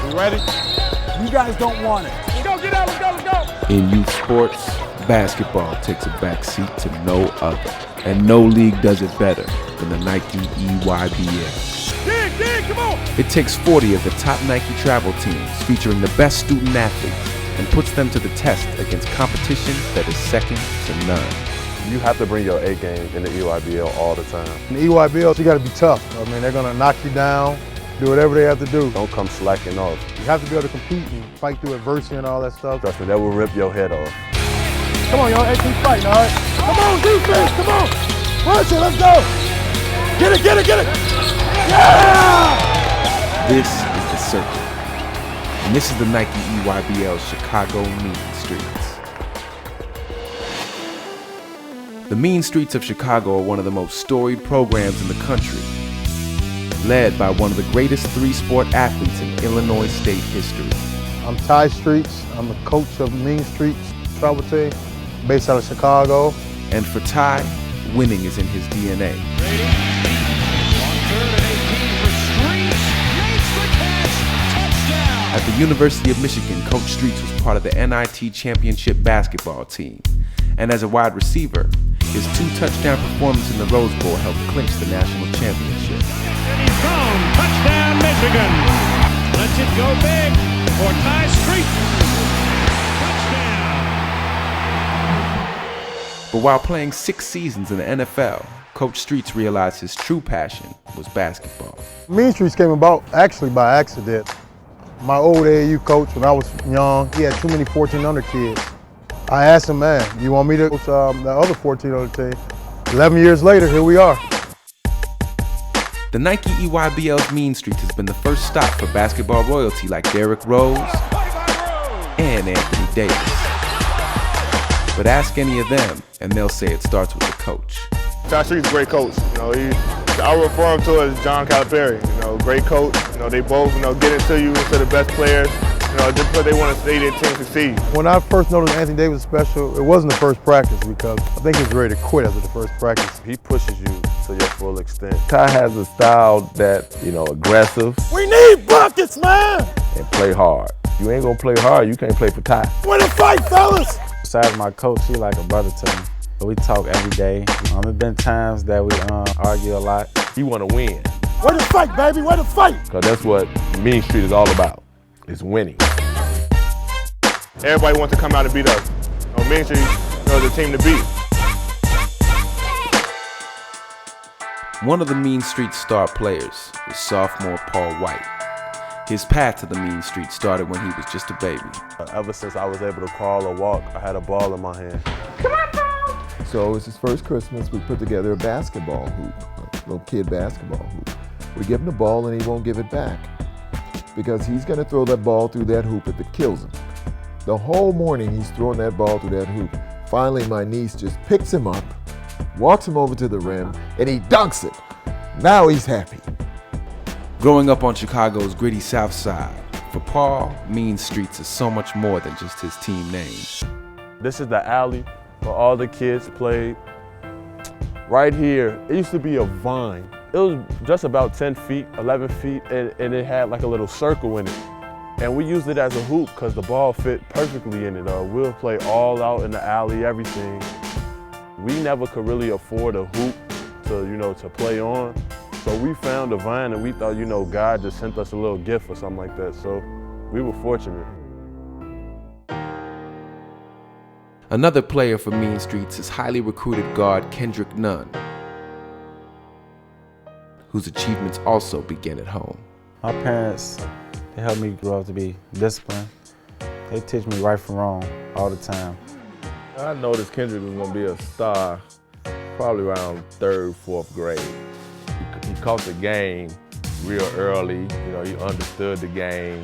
You ready? You guys don't want it. Let's go, get out, let's go. In youth sports, basketball takes a backseat to no other. And no league does it better than the Nike EYBL. Dig, come on! It takes 40 of the top Nike travel teams featuring the best student athletes and puts them to the test against competition that is second to none. You have to bring your A game in the EYBL all the time. In the EYBL, you got to be tough. I mean, they're going to knock you down, do whatever they have to do. Don't come slacking off. You have to be able to compete and fight through adversity and all that stuff. Trust me, that will rip your head off. Come on, y'all. Hey, keep fighting, all right? Come on, defense, come on. Push it, let's go. Get it. Yeah! This is the circuit. And this is the Nike EYBL Chicago Meanstreets. The Mean Streets of Chicago are one of the most storied programs in the country, led by one of the greatest three-sport athletes in Illinois state history. I'm Tai Streets. I'm the coach of Mean Streets travel team, based out of Chicago. And for Tai, winning is in his DNA. Ready? On third and 18 for Streets. Makes the catch. Touchdown. At the University of Michigan, Coach Streets was part of the NIT championship basketball team. And as a wide receiver, his 2-touchdown performance in the Rose Bowl helped clinch the national championship. And he's gone. Touchdown, Michigan. Let's it go big for Tai Streets. But while playing 6 seasons in the NFL, Coach Streets realized his true passion was basketball. Mean Streets came about actually by accident. My old AAU coach, when I was young, he had too many 14 under kids. I asked him, man, you want me to coach the other 14 on the team? 11 years later, here we are. The Nike EYBL's Mean Streets has been the first stop for basketball royalty like Derrick Rose and Anthony Davis. But ask any of them, and they'll say it starts with the coach. Tai Streets is a great coach. I refer him to as John Calipari. Great coach. They both, get into you, into the best players. Just because they want to see their team succeed. When I first noticed Anthony Davis was special, it wasn't the first practice because I think he was ready to quit after the first practice. He pushes you to your full extent. Tai has a style that, aggressive. We need buckets, man! And play hard. You ain't gonna play hard, you can't play for Tai. Win the fight, fellas! Besides my coach, he like a brother to me. We talk every day. There's been times that we argue a lot. He wanna win. Where to fight, baby, where to fight? Cause that's what Mean Street is all about. It's winning. Everybody wants to come out and beat us. Mean Street is the team to beat. One of the Mean Street star players is sophomore Paul White. His path to the Mean Street started when he was just a baby. Ever since I was able to crawl or walk, I had a ball in my hand. Come on, Paul! So it was his first Christmas. We put together a basketball hoop, a little kid basketball hoop. We give him the ball and he won't give it back because he's going to throw that ball through that hoop if it kills him. The whole morning he's throwing that ball through that hoop. Finally, my niece just picks him up, walks him over to the rim, and he dunks it. Now he's happy. Growing up on Chicago's gritty South Side, for Paul, Mean Streets is so much more than just his team name. This is the alley where all the kids played. Right here, it used to be a vine. It was just about 10 feet, 11 feet, and it had like a little circle in it. And we used it as a hoop because the ball fit perfectly in it. We'll play all out in the alley, everything. We never could really afford a hoop to play on. So we found a vine and we thought, God just sent us a little gift or something like that. So we were fortunate. Another player for Mean Streets is highly recruited guard Kendrick Nunn, whose achievements also begin at home. My parents, they helped me grow up to be disciplined. They teach me right from wrong all the time. I noticed Kendrick was gonna be a star probably around 3rd, 4th grade. He caught the game real early. He understood the game.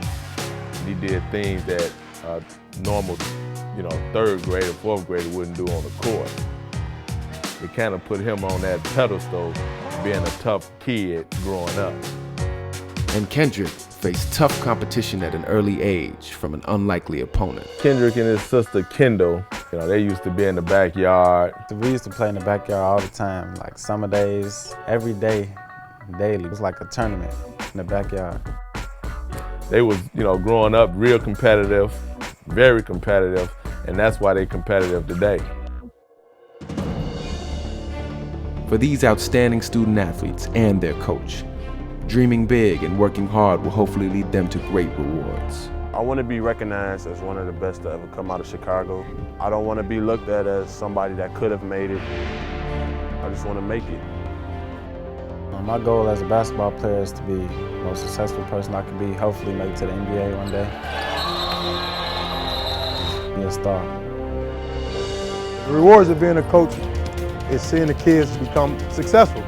He did things that normal, 3rd grader, 4th grader wouldn't do on the court. It kind of put him on that pedestal, being a tough kid growing up. And Kendrick faced tough competition at an early age from an unlikely opponent. Kendrick and his sister Kendall, they used to be in the backyard. We used to play in the backyard all the time, like summer days, every day, daily. It was like a tournament in the backyard. They was, growing up real competitive, very competitive, and that's why they're competitive today. For these outstanding student athletes and their coach, dreaming big and working hard will hopefully lead them to great rewards. I want to be recognized as one of the best to ever come out of Chicago. I don't want to be looked at as somebody that could have made it. I just want to make it. My goal as a basketball player is to be the most successful person I can be, hopefully make it to the NBA one day. Be a star. The rewards of being a coach is seeing the kids become successful.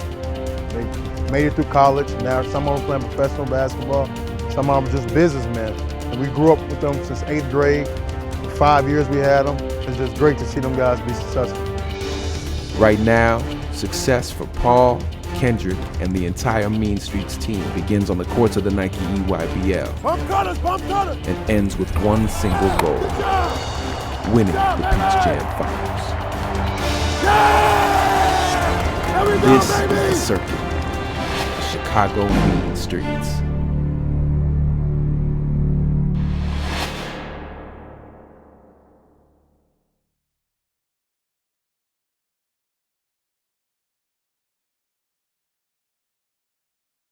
They made it through college, now some of them playing professional basketball, some of them just businessmen. And we grew up with them since 8th grade. For 5 years we had them. It's just great to see them guys be successful. Right now, success for Paul, Kendrick, and the entire Mean Streets team begins on the courts of the Nike EYBL and ends with one single goal: winning the PeachJam Finals. This is the circuit, the Chicago Mean Streets.